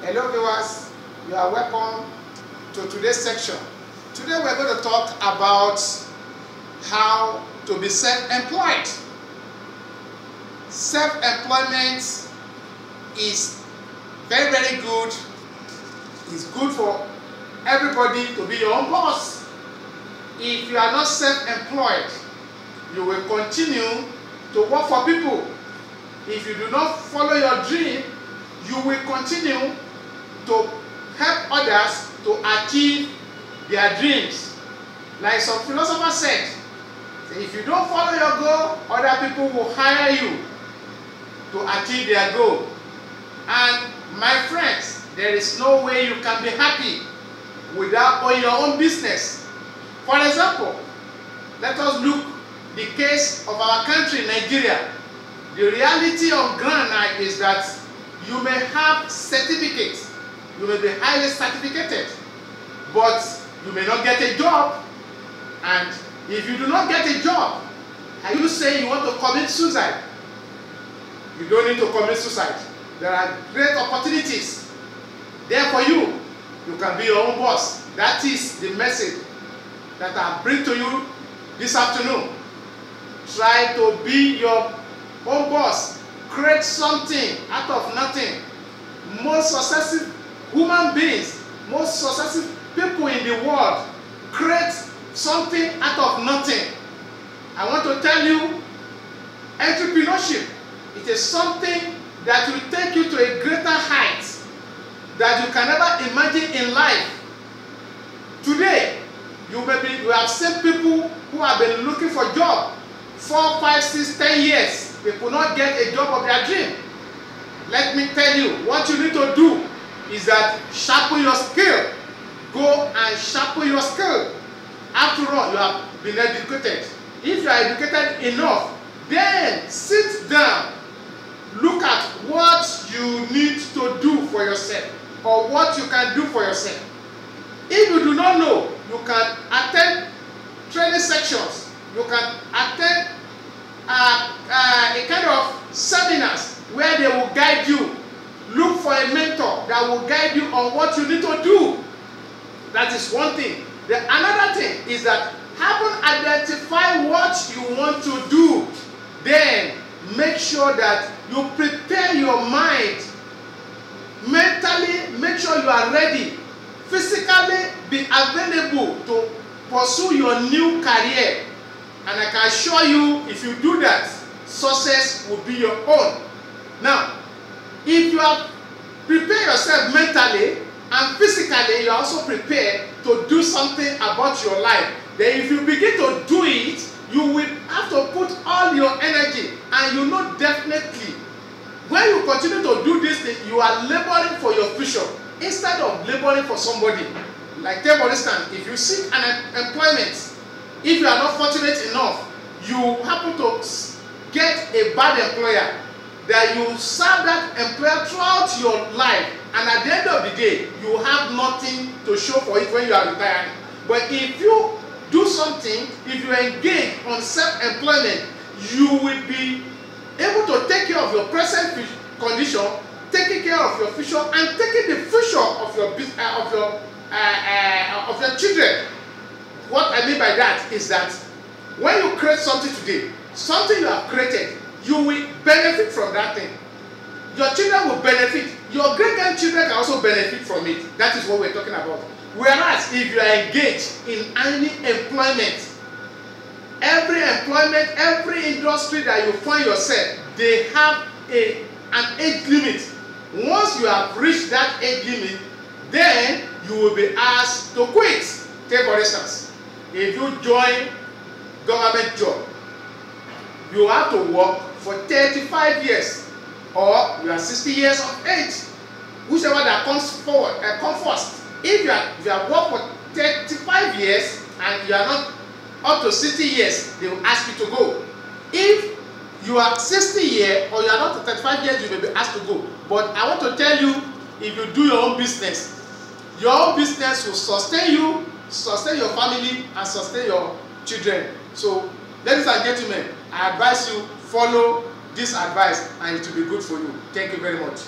Hello viewers, you are welcome to today's section. Today we're going to talk about how to be self-employed. Self-employment is very, very good. It's good for everybody to be your own boss. If you are not self-employed, you will continue to work for people. If you do not follow your dream, you will continue to help others to achieve their dreams. Like some philosopher said, if you don't follow your goal, other people will hire you to achieve their goal. And my friends, there is no way you can be happy without owning your own business. For example, let us look the case of our country, Nigeria. The reality on ground now is that you may have certificates, you may be highly certificated, but you may not get a job. And if you do not get a job, and you say you want to commit suicide, you don't need to commit suicide. There are great opportunities there for you. You can be your own boss. That is the message that I bring to you this afternoon. Try to be your own boss. Create something out of nothing. Most successful human beings, most successful people in the world create something out of nothing. I want to tell you, entrepreneurship, it is something that will take you to a greater height that you can never imagine in life. Today, you have seen people who have been looking for jobs 4, 5, 6, 10 years. They could not get a job of their dream. Let me tell you, what you need to do is that sharpen your skill. Go and sharpen your skill. After all, you have been educated. If you are educated enough, then sit down. Look at what you need to do for yourself or what you can do for yourself. If you do not know, you can attend training sections. You can attend a kind of seminars where they will guide you. Look for a mentor that will guide you on what you need to do. That is one thing. Another thing is that having identified what you want to do, then make sure that you prepare your mind. Mentally, make sure you are ready. Physically, be available to pursue your new career. And I can assure you, if you do that, success will be your own. Now, if you have prepared yourself mentally and physically, you are also prepared to do something about your life. Then if you begin to do it, you will have to put all your energy, and you know definitely when you continue to do this thing, you are laboring for your future instead of laboring for somebody. Like, take for instance, if you seek an employment, if you are not fortunate enough, you happen to get a bad employer, that you serve that employer throughout your life, and at the end of the day, you have nothing to show for it when you are retiring. But if you do something, if you engage on self-employment, you will be able to take care of your present condition, taking care of your future, and taking the future of your children. What I mean by that is that when you create something today, something you have created, you will benefit from that thing. Your children will benefit. Your great-grandchildren can also benefit from it. That is what we're talking about. Whereas if you are engaged in any employment, every industry that you find yourself, they have an age limit. Once you have reached that age limit, then you will be asked to quit. Take for instance, if you join government job, you have to work for 35 years, or you are 60 years of age, whichever that comes forward, come first. If you have worked for 35 years and you are not up to 60 years, they will ask you to go. If you are 60 years or you are not to 35 years, you may be asked to go. But I want to tell you, if you do your own business will sustain you, sustain your family, and sustain your children. So, ladies and gentlemen, I advise you, follow this advice and it will be good for you. Thank you very much.